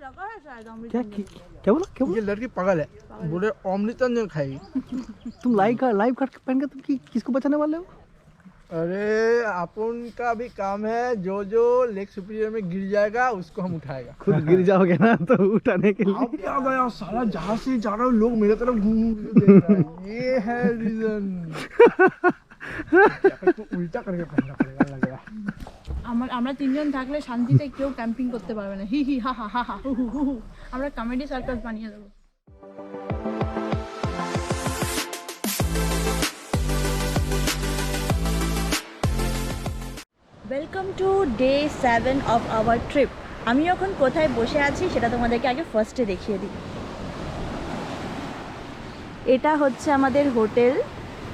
क्या क्या बोला क्या बोला? ये लड़की पागल है, बोले अमृत रंजन खाएगी। तुम लाइव कट पहन के तुम किसको बचाने वाले हो? अरे अपन का भी काम है, जो लेग सुपीरियर में गिर जाएगा उसको हम उठाएगा। खुद गिर जाओगे ना तो उठाने के लिए। अब क्या गया साला, जहाँ से जा रहा हूँ लोग मेरे तरफ घूम देख रहा है, ये है रीजन। तो उल्टा करके पहनना पड़ेगा लग रहा है। আমরা তিনজন থাকলে শান্তিতে কেউ ক্যাম্পিং করতে পারবে না। হি হি হা হা হা হা হু হু হু। আমরা কমেডি সার্কাস বানিয়ে দেবো। Welcome to day 7 of our trip. আমি এখন কোথায় বসে আছি সেটা তোমাদেরকে আগে ফার্স্টে দেখিয়ে দিই। এটা হচ্ছে আমাদের হোটেল,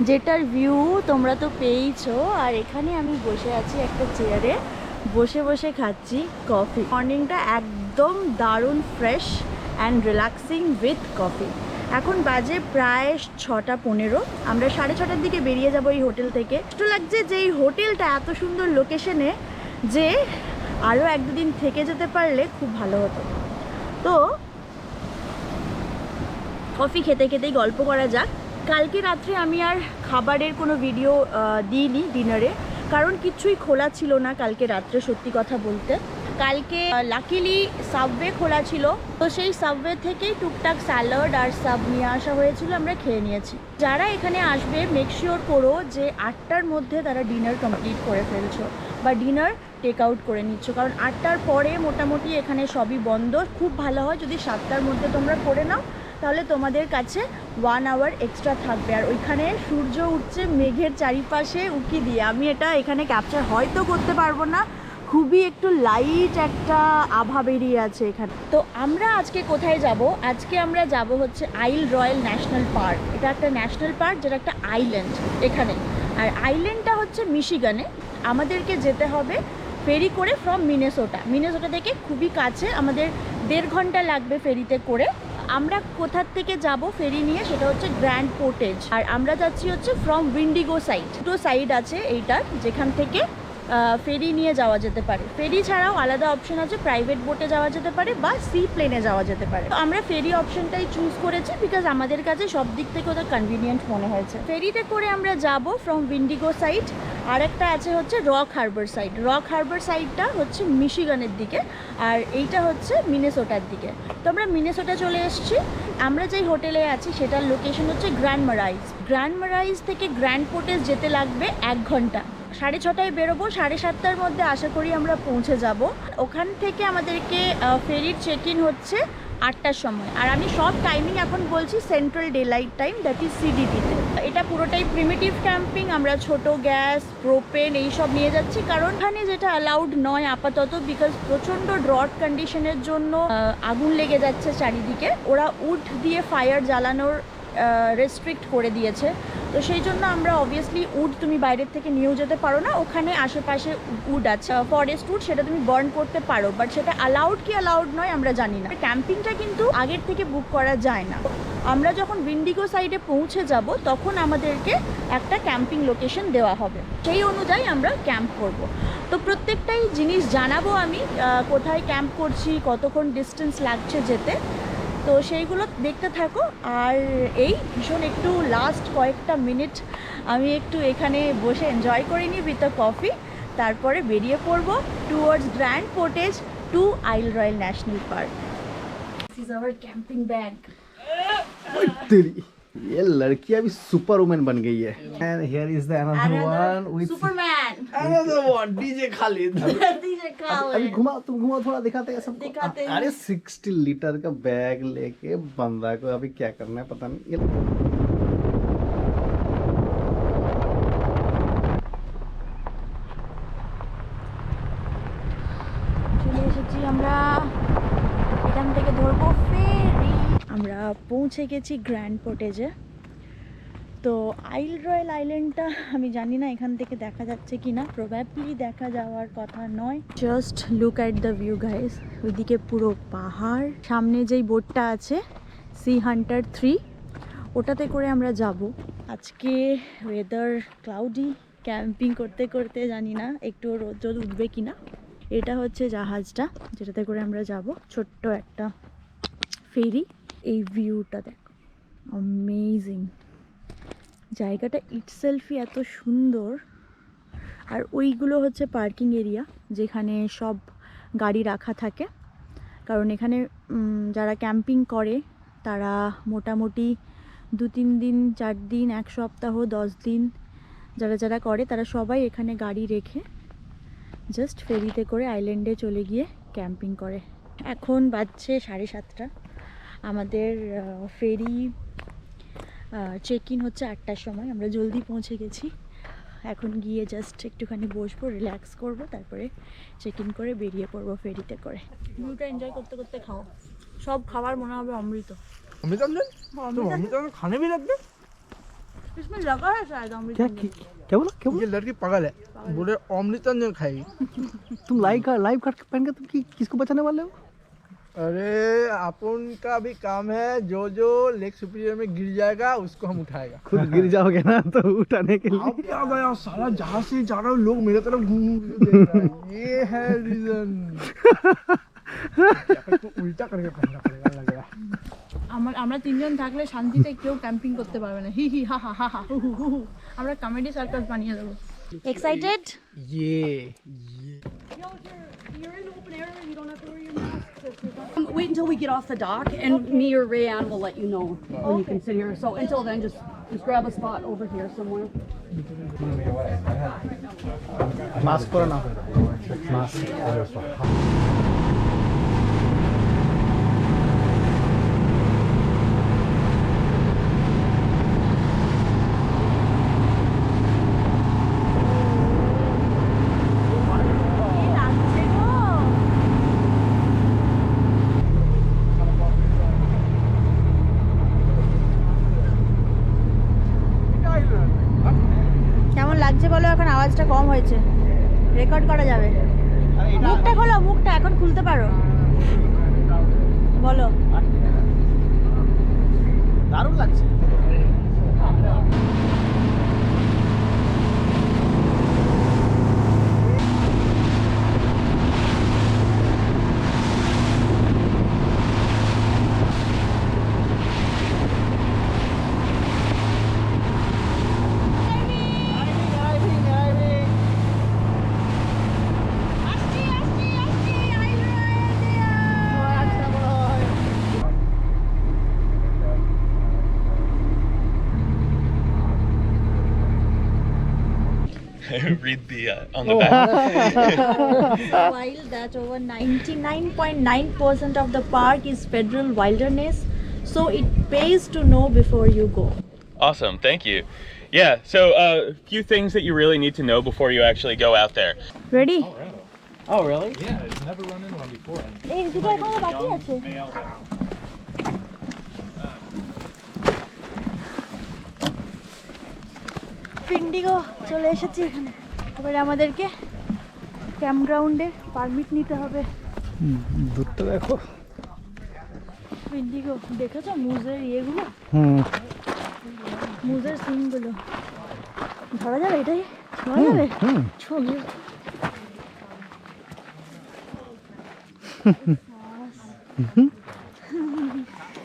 যেটার ভিউ তোমরা তো পেয়েছো। আর এখানে আমি বসে আছি একটা চেয়ারে, বসে বসে খাচ্ছি কফি। মর্নিংটা একদম দারুণ fresh and relaxing with coffee. এখন বাজে প্রায় 6:15। আমরা 6:30টার দিকে বেরিয়ে যাবো এই হোটেল থেকে। একটু লাগছে যে এই হোটেলটা এত সুন্দর লোকেশনে, যে আরও 1-2 দিন থেকে যেতে পারলে খুব ভালো হতো। তো কফি খেতে খেতেই গল্প করা যাক। কালকে রাত্রে আমি আর খাবারের কোনো ভিডিও দিইনি ডিনারে, কারণ কিছুই খোলা ছিল না কালকে রাত্রে। সত্যি কথা বলতে কালকে লাকিলি সাবওয়ে খোলা ছিল, তো সেই সাবওয়ে থেকেই টুকটাক স্যালাড আর সাব নিয়ে আসা হয়েছিল, আমরা খেয়ে নিয়েছি। যারা এখানে আসবে মেক শিওর করো যে 8টার মধ্যে তারা ডিনার কমপ্লিট করে ফেলছো বা ডিনার টেক আউট করে নিচ্ছ, কারণ 8টার পরে মোটামুটি এখানে সবই বন্ধ। খুব ভালো হয় যদি 7টার মধ্যে তোমরা করে নাও, তাহলে তোমাদের কাছে 1 আওয়ার এক্সট্রা থাকবে। আর ওইখানে সূর্য উঠছে মেঘের চারিপাশে উঁকি দিয়ে। আমি এটা এখানে ক্যাপচার হয়তো করতে পারবো না, খুবই একটু লাইট একটা আভা বেরিয়ে আছে এখানে। তো আমরা আজকে কোথায় যাব? আজকে আমরা যাব হচ্ছে আইল রয়্যাল ন্যাশনাল পার্ক। এটা একটা ন্যাশনাল পার্ক, যেটা একটা আইল্যান্ড এখানে। আর আইল্যান্ডটা হচ্ছে মিশিগানে। আমাদেরকে যেতে হবে ফেরি করে ফ্রম মিনেসোটা থেকে খুবই কাছে, আমাদের 1.5 ঘন্টা লাগবে ফেরিতে করে। আমরা কোথার থেকে যাব ফেরি নিয়ে সেটা হচ্ছে গ্র্যান্ড পোর্টেজ, আর আমরা যাচ্ছি হচ্ছে ফ্রম উইন্ডিগো সাইড। দুটো সাইড আছে এইটার, যেখান থেকে ফেরি নিয়ে যাওয়া যেতে পারে। ফেরি ছাড়াও আলাদা অপশন আছে, প্রাইভেট বোটে যাওয়া যেতে পারে বা সি প্লেনে যাওয়া যেতে পারে। তো আমরা ফেরি অপশনটাই চুজ করেছি, বিকজ আমাদের কাছে সব দিক থেকে ওটা কনভিনিয়েন্ট মনে হয়েছে। ফেরিতে করে আমরা যাব ফ্রম উইন্ডিগো সাইড। আর একটা আছে হচ্ছে rock Harbour side. Rock Harbour সাইডটা হচ্ছে মিশিগানের দিকে, আর এইটা হচ্ছে মিনেসোটার দিকে। তো আমরা মিনেসোটা চলে এসেছি। আমরা যেই হোটেলে আছি সেটার লোকেশন হচ্ছে গ্র্যান্ড মারাইজ থেকে গ্র্যান্ড পোর্টেজ যেতে লাগবে 1 ঘন্টা। 6:30টায় বেরোবো, 7:30টার মধ্যে আশা করি আমরা পৌঁছে যাব। ওখান থেকে আমাদেরকে ফেরির চেক ইন হচ্ছে 8টার সময়। আর আমি সব টাইমিং এখন বলছি central daylight time, that is CDT-তে। এটা পুরোটাই প্রিমিটিভ ক্যাম্পিং। আমরা ছোট গ্যাস, প্রোপেন এইসব নিয়ে যাচ্ছি, কারণ এখানে যেটা অ্যালাউড নয় আপাতত, বিকজ প্রচণ্ড ড্রট কন্ডিশনের জন্য আগুন লেগে যাচ্ছে চারিদিকে। ওরা উড দিয়ে ফায়ার জ্বালানোর রেস্ট্রিক্ট করে দিয়েছে। তো সেই জন্য আমরা অবভিয়াসলি উড তুমি বাইরের থেকে নিয়েও যেতে পারো না। ওখানে আশেপাশে উড আছে, ফরেস্ট উড, সেটা তুমি বার্ন করতে পারো, বাট সেটা অ্যালাউড কি অ্যালাউড নয় আমরা জানি না। ক্যাম্পিংটা কিন্তু আগের থেকে বুক করা যায় না। আমরা যখন উইন্ডিগো সাইডে পৌঁছে যাব তখন আমাদেরকে একটা ক্যাম্পিং লোকেশন দেওয়া হবে, সেই অনুযায়ী আমরা ক্যাম্প করব। তো প্রত্যেকটাই জিনিস জানাবো আমি, কোথায় ক্যাম্প করছি, কতক্ষণ ডিস্টেন্স লাগছে যেতে। তো সেইগুলো দেখতে থাকো। আর এই ভীষণ একটু লাস্ট কয়েকটা মিনিট আমি একটু এখানে বসে এনজয় করে নিই উইথ আ কফি, তারপরে বেরিয়ে পড়বো towards Grand Portage to Isle Royale National Park. This is our camping bag. तेरी ये लड़की अभी सुपर वुमन बन गई है। And here is the another one with Superman, another one DJ Khalid. अभी तुम घुमाओ थोड़ा, दिखाते हैं सब। दिखाते हैं। अरे 60 लीटर का बैग लेके बंदा को अभी क्या करना है पता नहीं। চলে এসেছি আমরা, এখান থেকে ধরবো ফেরি। আমরা পৌঁছে গেছি গ্র্যান্ড পোর্টেজে। তো আইল রয়্যাল আইল্যান্ডটা আমি জানি না এখান থেকে দেখা যাচ্ছে কি না, প্রবাবলি দেখা যাওয়ার কথা নয়। Just look at the view guys, ওইদিকে পুরো পাহাড়। সামনে যেই বোটটা আছে সি হান্টার 3, ওটাতে করে আমরা যাব। আজকে ওয়েদার ক্লাউডি, ক্যাম্পিং করতে করতে জানি না একটু রোদ উঠবে কিনা। এটা হচ্ছে জাহাজটা যেটাতে করে আমরা যাব, ছোট্ট একটা ফেরি। এই ভিউটা দেখো, অ্যামেজিং। জায়গাটা ইটসেলফই এত সুন্দর। আর ওইগুলো হচ্ছে পার্কিং এরিয়া, যেখানে সব গাড়ি রাখা থাকে। কারণ এখানে যারা ক্যাম্পিং করে তারা মোটামুটি 2-3 দিন, 4 দিন, 1 সপ্তাহ, 10 দিন যারা যারা করে তারা সবাই এখানে গাড়ি রেখে জাস্ট ফেরিতে করে আইল্যান্ডে চলে গিয়ে ক্যাম্পিং করে। এখন বাজছে 7:30। আমাদের ফেরি চেক ইন হচ্ছে 8টার সময়। আমরা জলদি পৌঁছে গেছি। এখন গিয়ে জাস্ট একটুখানি বসবো, রিল্যাক্স করব, তারপরে চেক ইন করে বেরিয়ে পড়বো ফেরিতে করে। ভিউটা এনজয় করতে করতে খাও, সব খাবার মনে হবে অমৃত। अमृतंजन तुम अमृतंजन खाने भी लगते? इसमें लगा है शायद अमृत। क्या बोला क्या ये लड़की पागल है, बोले अमृतंजन खाएगी। तुम लाइव कार्ड पहन के तुम किसको बचाने वाले हो? अरे अपन का भी काम है, जो जो लेक सुपीरियर में गिर जाएगा उसको हम उठाएगा। खुद गिर जाओगे ना तो उठाने के लिए। अब क्या गया साला, जहाँ से जा रहा हूँ लोग मेरे तरफ घूम के देख रहे हैं। ये है रीजन। तो उल्टा करके पहनना पड़ेगा लग रहा है। আমরা তিনজন থাকলে শান্তিতে কেউ ক্যাম্পিং করতে পারবে না। হি হি হা হা হা হা হু হু হু। আমরা কমেডি সার্কাস বানিয়ে দেবো। Excited? You're in open air and you don't have to wear your mask. Wait until we get off the dock, and me or Rayanne will let you know when you can sit here. So until then, just grab a spot over here somewhere. Mask करो ना, mask. কেমন লাগছে বলো? এখন আওয়াজটা কম হয়েছে, record করা যাবে। মুখটা খোলো, মুখটা এখন খুলতে পারো, বলো। দারুণ লাগছে। Read the on the back. While that over 99.9% of the park is federal wilderness, so it pays to know before you go. Awesome, thank you. Yeah, so a few things that you really need to know before you actually go out there. Ready? Oh, really? Yeah, I've never run into one before. এই দুটো এখনো বাকি আছে। উইন্ডিগো চলে এসেছি এখানে। এবারে আমাদেরকে ক্যাম্পগ্রাউন্ডে পারমিট নিতে হবে। দূরটা দেখো। উইন্ডিগো দেখেছো মুজের ইয়েগুলো, মুজের সিনগুলো ধরা যাবে? এটাই ধরা যাবে? চলো।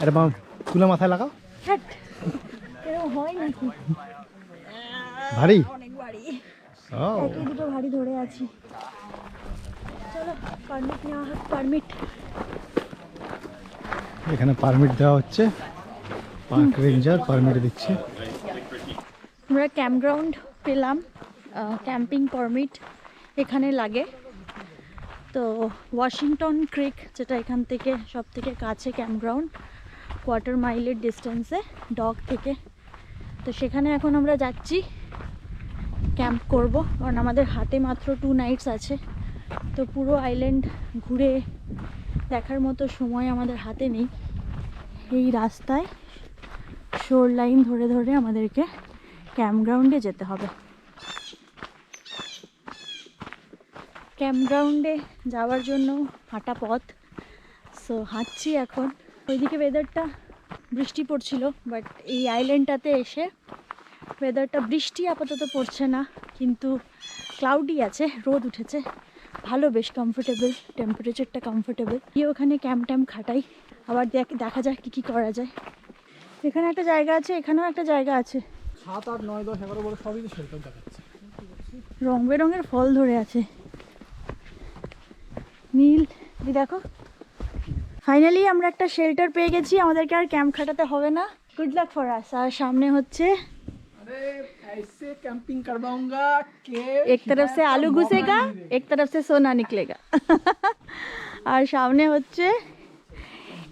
আরে বাবা, তুলে মাথায় লাগাও। এরকম হয় নাকি? ভারী, অনেক ভারী। ও একই দুটো ভারী ধরে আছি। চলো পারমিট নেওয়া হোক। পারমিট এখানে পারমিট দেওয়া হচ্ছে, পার্ক রেঞ্জার পারমিট দিচ্ছে। আমরা ক্যাম্পগ্রাউন্ড পেলাম, ক্যাম্পিং পারমিট এখানে লাগে। তো ওয়াশিংটন ক্রিক, যেটা এখান থেকে সব থেকে কাছে ক্যাম্পগ্রাউন্ড, 1/4 মাইলের ডিস্টেন্সে ডক থেকে। তো সেখানে এখন আমরা যাচ্ছি, ক্যাম্প করব, কারণ আমাদের হাতে মাত্র 2 নাইটস আছে। তো পুরো আইল্যান্ড ঘুরে দেখার মতো সময় আমাদের হাতে নেই। এই রাস্তায় শোর লাইন ধরে ধরে আমাদেরকে ক্যাম্পগ্রাউন্ডে যেতে হবে। ক্যাম্পগ্রাউন্ডে যাওয়ার জন্য হাঁটা পথ, সো হাঁটছি এখন। ওইদিকে ওয়েদারটা বৃষ্টি পড়ছিল, বাট এই আইল্যান্ডটাতে এসে ওয়েদারটা বৃষ্টি আপাতত পড়ছে না, কিন্তু ক্লাউডি আছে, রোদ উঠেছে, ভালো, বেশ কমফোর্টেবল, টেম্পারেচারটা কমফোর্টেবল। গিয়ে ওখানে ক্যাম্প ট্যাম্প খাটাই, আবার দেখা যাক কী কী করা যায়। এখানে একটা জায়গা আছে, এখানেও একটা জায়গা আছে। 7, 8, 9, 10, 11, 12 সবই তো শেল্টার দেখাচ্ছে। রং বেরঙের ফল ধরে আছে, নীল। দেখো ফাইনালি আমরা একটা শেল্টার পেয়ে গেছি, আমাদেরকে আর ক্যাম্প খাটাতে হবে না। Good luck for us. আর সামনে হচ্ছে अरे ऐसे कैंपिंग करवाऊंगा कि एक तरफ से आलू घुसेगा, एक तरफ से सोना निकलेगा। আর সামনে হচ্ছে,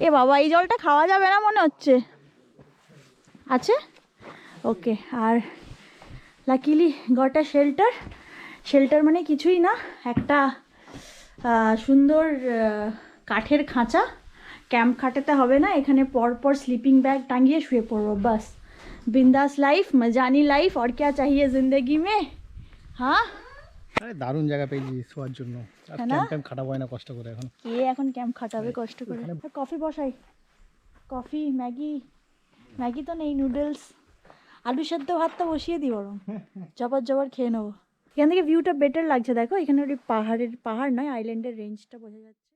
এ বাবা এই জলটা খাওয়া যাবে না মনে হচ্ছে, আছে ওকে। আর লাকিলি গটা শেল্টার মানে কিছুই না, একটা সুন্দর কাঠের খাঁচা। ক্যাম্প খাটাতে হবে না, এখানে পরপর স্লিপিং ব্যাগ টাঙিয়ে শুয়ে পড়বো, বাস বিন্দাস লাইফ, মজানি লাইফ, আর क्या चाहिए जिंदगी में। হ্যাঁ আরে দারুণ জায়গা পেয়েছি শোয়ার জন্য। আর হ্যাঁ না? ক্যাম্প ট্যাম্প খাটাবো না কষ্ট করে এখন। কে এখন ক্যাম্প খাটাবে কষ্ট করে। কফি বসাই, কফি, ম্যাগি তো নেই, নুডলস, আলু সেদ্ধ ভাতটা বসিয়ে দিই বরং, জবর খেয়ে নেবো। এখান থেকে ভিউটা বেটার লাগছে, দেখো এখানে ওই পাহাড় নয়, আইল্যান্ডের রেঞ্জটা বোঝা যাচ্ছে।